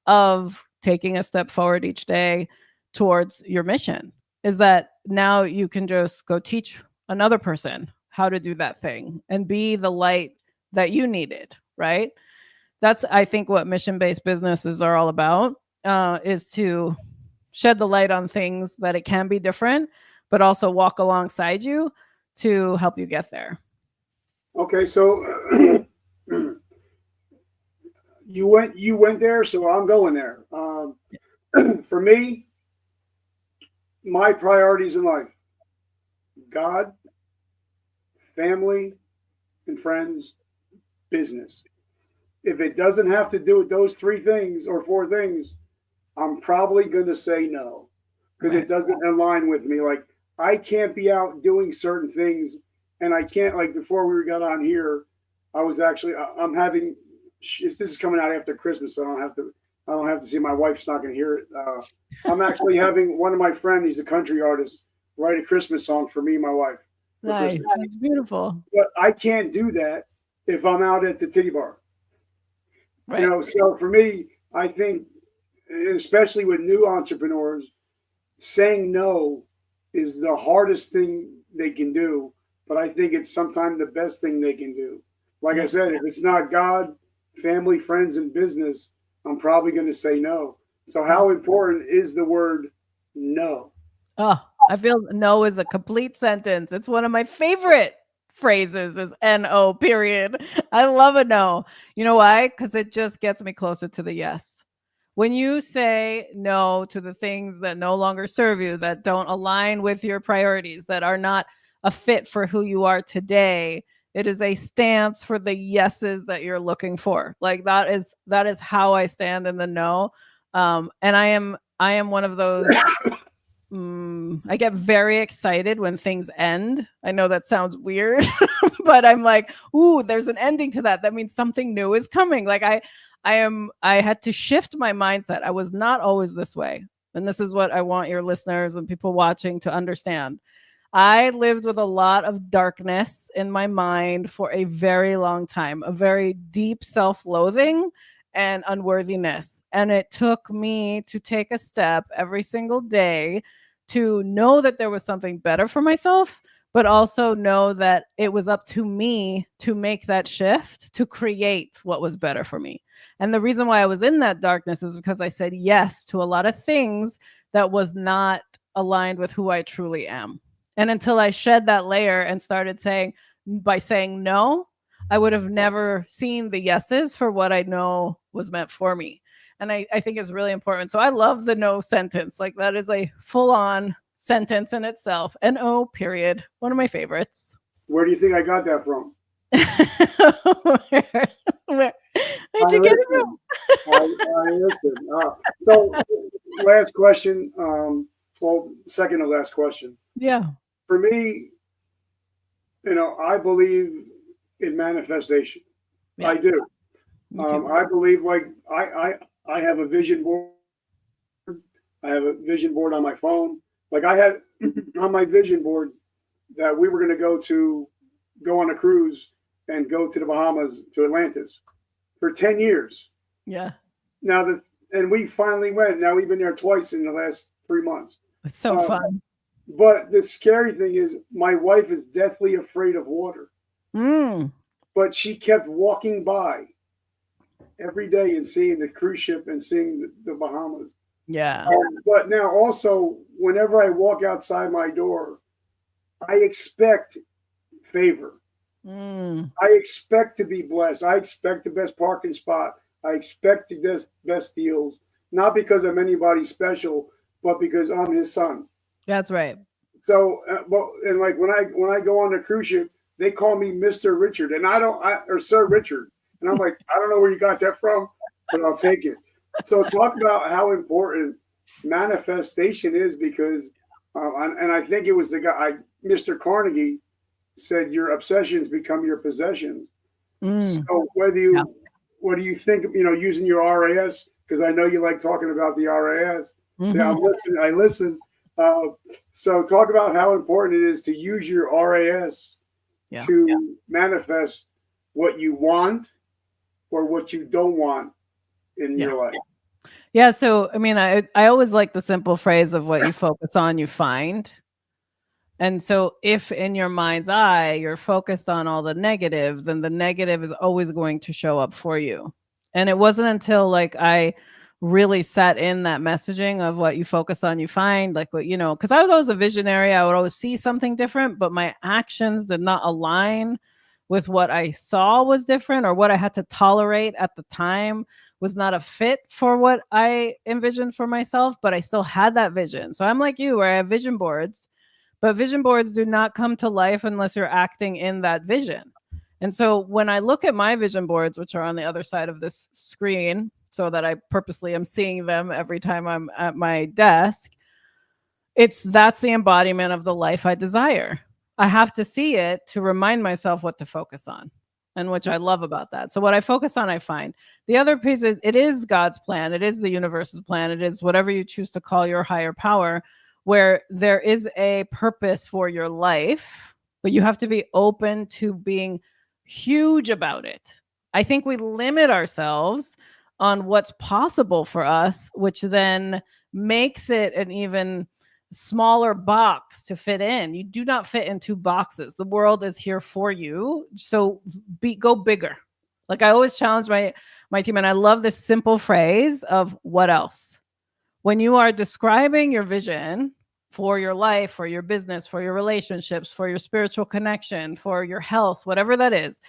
of taking a step forward each day towards your mission, is that now you can just go teach another person how to do that thing and be the light that you needed, right? That's, I think, what mission-based businesses are all about, is to shed the light on things that it can be different, but also walk alongside you to help you get there. Okay, so you went there, so I'm going there. For me, my priorities in life: God, family and friends, business. If it doesn't have to do with those 3 things or 4 things, I'm probably going to say no, because it doesn't align with me. Like, I can't be out doing certain things, and I can't, like before we got on here, I'm having, this is coming out after Christmas, so I don't have to see, my wife's not going to hear it. I'm actually having one of my friends, he's a country artist, write a Christmas song for me and my wife. Nice. That's beautiful. But I can't do that if I'm out at the titty bar. Right. So for me, I think, especially with new entrepreneurs, saying no is the hardest thing they can do. But I think it's sometimes the best thing they can do. Like I said, if it's not God, family, friends, and business, I'm probably going to say no. So how important is the word no? Oh, I feel no is a complete sentence. It's one of my favorite phrases is no period. I love a no. You know why? Because it just gets me closer to the yes. When you say no to the things that no longer serve you, that don't align with your priorities, that are not a fit for who you are today, it is a stance for the yeses that you're looking for. Like that is how I stand in the no. And I am one of those. I get very excited when things end. I know that sounds weird, but I'm like, ooh, there's an ending to that. That means something new is coming. Like I had to shift my mindset. I was not always this way. And this is what I want your listeners and people watching to understand. I lived with a lot of darkness in my mind for a very long time, a very deep self-loathing and unworthiness. And it took me to take a step every single day to know that there was something better for myself, but also know that it was up to me to make that shift, to create what was better for me. And the reason why I was in that darkness was because I said yes to a lot of things that was not aligned with who I truly am. And until I shed that layer and started saying, by saying no, I would have never seen the yeses for what I know was meant for me. And I think it's really important. So I love the no sentence. Like that is a full-on sentence in itself. No, period. One of my favorites. Where do you think I got that from? Where'd you get it from? I listen. So, last question. Well, second to last question. Yeah. For me, I believe in manifestation. Yeah. I do. I believe I have a vision board. I have a vision board on my phone. Like I had on my vision board that we were going to go on a cruise and go to the Bahamas, to Atlantis for 10 years. Yeah. And we finally went. Now we've been there twice in the last 3 months. It's so fun. But the scary thing is my wife is deathly afraid of water. But she kept walking by every day and seeing the cruise ship and seeing the Bahamas. Yeah. But now also, whenever I walk outside my door, I expect favor. I expect to be blessed. I expect the best parking spot. I expect the best deals, not because I'm anybody special, but because I'm his son. That's right. So, and like when I go on the cruise ship, they call me Mr. Richard, and or Sir Richard, and I'm like, I don't know where you got that from, but I'll take it. So, talk about how important manifestation is, because, and I think it was the guy, Mr. Carnegie, said your obsessions become your possessions. So, what do you think? Using your RAS, because I know you like talking about the RAS. Mm-hmm. So I listen. So talk about how important it is to use your RAS to manifest what you want or what you don't want in your life. Yeah. So, I mean, I always like the simple phrase of what you focus on, you find. And so if in your mind's eye, you're focused on all the negative, then the negative is always going to show up for you. And it wasn't until I really sat in that messaging of what you focus on, you find, because I was always a visionary. I would always see something different, but my actions did not align with what I saw was different, or what I had to tolerate at the time was not a fit for what I envisioned for myself, but I still had that vision. So I'm like you, where I have vision boards, but vision boards do not come to life unless you're acting in that vision. And so when I look at my vision boards, which are on the other side of this screen, so that I purposely am seeing them every time I'm at my desk, that's the embodiment of the life I desire. I have to see it to remind myself what to focus on, and which I love about that. So what I focus on, I find. The other piece is, it is God's plan. It is the universe's plan. It is whatever you choose to call your higher power, where there is a purpose for your life, but you have to be open to being huge about it. I think we limit ourselves on what's possible for us, which then makes it an even smaller box to fit in. You do not fit in 2 boxes. The world is here for you. So go bigger. Like I always challenge my team, and I love this simple phrase of what else? When you are describing your vision for your life, for your business, for your relationships, for your spiritual connection, for your health, whatever that is.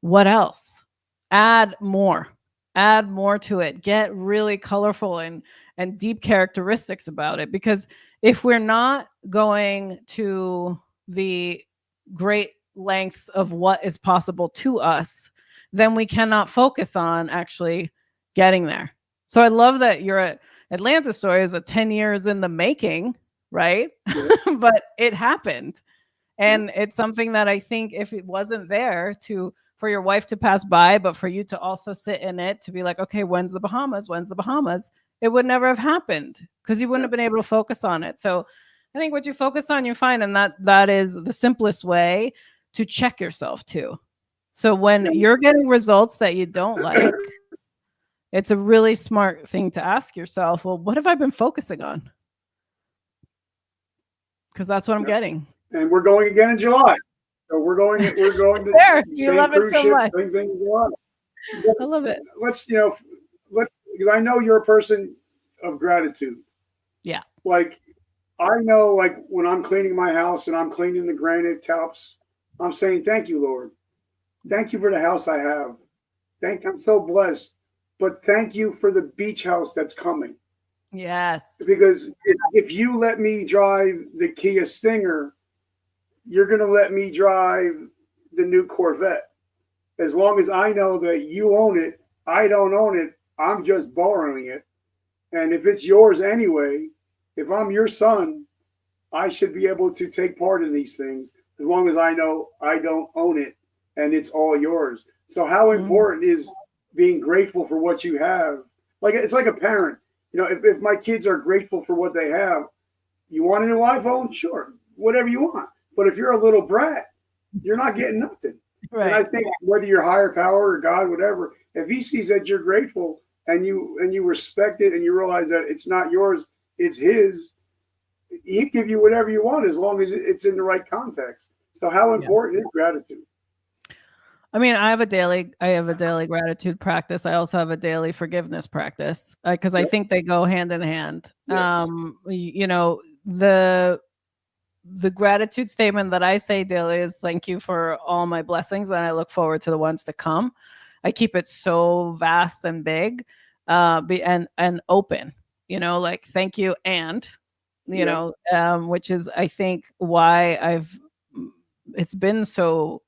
What else? Add more to it. Get really colorful and deep characteristics about it. Because if we're not going to the great lengths of what is possible to us, then we cannot focus on actually getting there. So I love that your Atlanta story is a 10 years in the making, right? Yeah. But it happened. And it's something that I think if it wasn't there for your wife to pass by, but for you to also sit in it, to be like, okay, when's the Bahamas? It would never have happened because you wouldn't have been able to focus on it. So I think what you focus on, you find, and that is the simplest way to check yourself too. So when you're getting results that you don't like, it's a really smart thing to ask yourself, well, what have I been focusing on? Because that's what I'm getting. And we're going again in July. So we're going to there, you love it so much. Same thing in July. I love it. Let's because I know you're a person of gratitude. Yeah. Like I know, like when I'm cleaning my house and I'm cleaning the granite tops, I'm saying, thank you, Lord. Thank you for the house I have. I'm so blessed. But thank you for the beach house that's coming. Yes. Because if you let me drive the Kia Stinger, you're going to let me drive the new Corvette. As long as I know that you own it, I don't own it, I'm just borrowing it. And if it's yours anyway, if I'm your son, I should be able to take part in these things as long as I know I don't own it and it's all yours. So how important is being grateful for what you have? Like it's like a parent. You know, if my kids are grateful for what they have, you want a new iPhone? Sure, whatever you want. But if you're a little brat, you're not getting nothing. Right. And I think whether you're higher power or God, whatever, if he sees that you're grateful and you respect it and you realize that it's not yours, it's his, he'd give you whatever you want as long as it's in the right context. So how important is gratitude? I mean, I have a daily gratitude practice. I also have a daily forgiveness practice because I think they go hand in hand. Yes. You know, the gratitude statement that I say daily is thank you for all my blessings, and I look forward to the ones to come. I keep it so vast and big, and open. You know, like thank you, and you know, which is I think why it's been so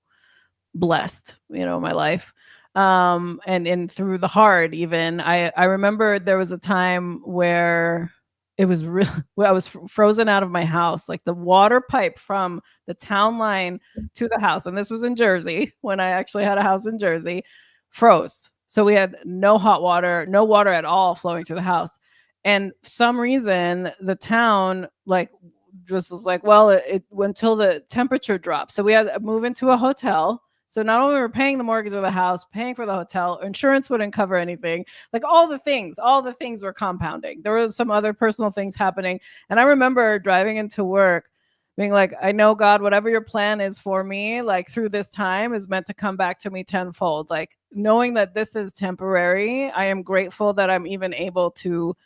blessed, you know, my life. And through the hard, even I remember there was a time where it was real. I was frozen out of my house. Like the water pipe from the town line to the house, and this was in Jersey when I actually had a house in Jersey, froze. So we had no hot water, no water at all flowing through the house. And for some reason, the town just was like, well, it until the temperature drops. So we had to move into a hotel. So not only were we paying the mortgage of the house, paying for the hotel, insurance wouldn't cover anything. Like all the things were compounding. There was some other personal things happening. And I remember driving into work being like, I know, God, whatever your plan is for me, like through this time is meant to come back to me tenfold. Like knowing that this is temporary, I am grateful that I'm even able to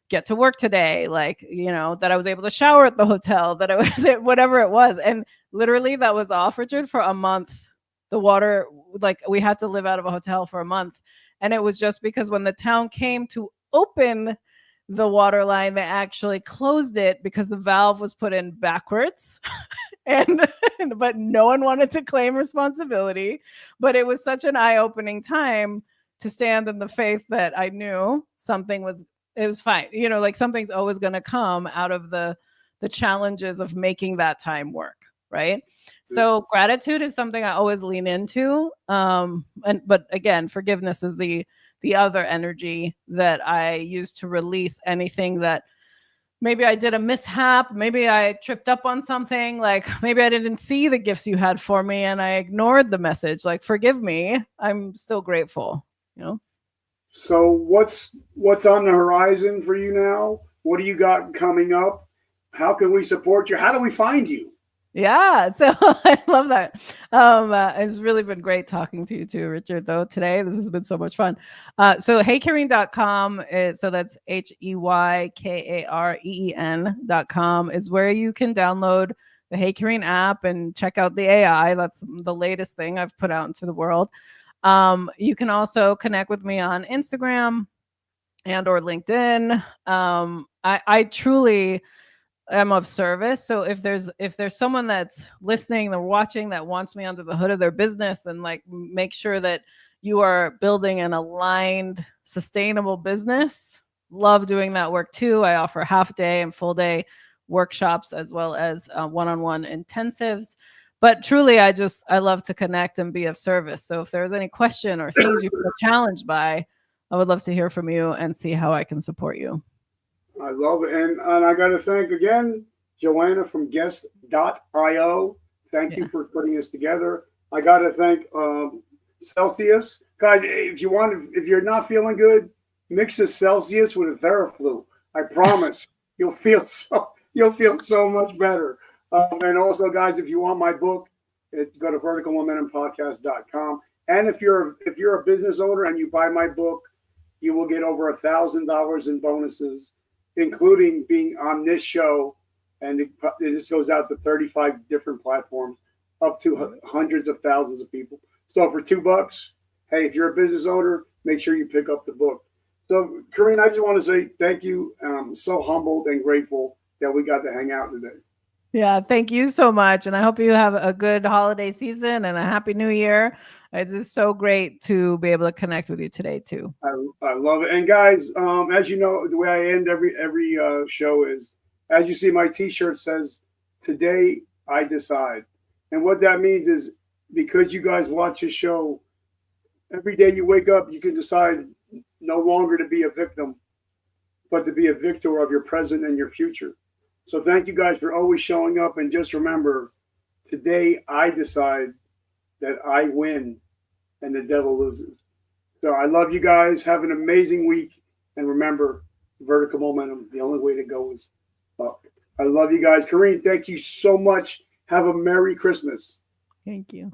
get to work today. Like, you know, that I was able to shower at the hotel, that I was whatever it was. And literally that was off, Richard, for a month. The water, like we had to live out of a hotel for a month. And it was just because when the town came to open the water line, they actually closed it because the valve was put in backwards. But no one wanted to claim responsibility. But it was such an eye-opening time to stand in the faith that I knew it was fine. You know, like something's always going to come out of the challenges of making that time work. Right. So gratitude is something I always lean into. But again, forgiveness is the other energy that I use to release anything that maybe I did a mishap. Maybe I tripped up on something. Like maybe I didn't see the gifts you had for me and I ignored the message. Like, forgive me. I'm still grateful, you know? So what's on the horizon for you now? What do you got coming up? How can we support you? How do we find you? Yeah, so I love that. It's really been great talking to you too, Richard, though, today. This has been so much fun. So heykareen.com is, so that's HEYKAREEN.com is where you can download the Hey Kareen app and check out the AI. That's the latest thing I've put out into the world. You can also connect with me on Instagram and or LinkedIn. I truly am of service. So if there's someone that's listening or watching that wants me under the hood of their business and like make sure that you are building an aligned, sustainable business, love doing that work too. I offer half day and full day workshops as well as one-on-one intensives. But truly, I love to connect and be of service. So if there's any question or things you feel challenged by, I would love to hear from you and see how I can support you. I love it. And I got to thank again Joanna from guest.io. Thank you for putting this together. I got to thank Celsius. Guys, if you're not feeling good, mix a Celsius with a Theraflu. I promise you'll feel so much better. And also, guys, if you want my book, go to verticalmomentumpodcast.com. And if you're a business owner and you buy my book, you will get over $1,000 in bonuses, including being on this show, and this goes out to 35 different platforms, up to hundreds of thousands of people. So for $2, hey, if you're a business owner, make sure you pick up the book. So, Kareen, I just want to say thank you. I'm so humbled and grateful that we got to hang out today. Yeah, thank you so much. And I hope you have a good holiday season and a happy new year. It's just so great to be able to connect with you today too. I love it. And guys, as you know, the way I end every show is, as you see, my T-shirt says, "Today I decide." And what that means is, because you guys watch this show, every day you wake up, you can decide no longer to be a victim, but to be a victor of your present and your future. So thank you guys for always showing up. And just remember, today I decide that I win and the devil loses. So I love you guys. Have an amazing week. And remember, vertical momentum, the only way to go is up. I love you guys. Kareen, thank you so much. Have a Merry Christmas. Thank you.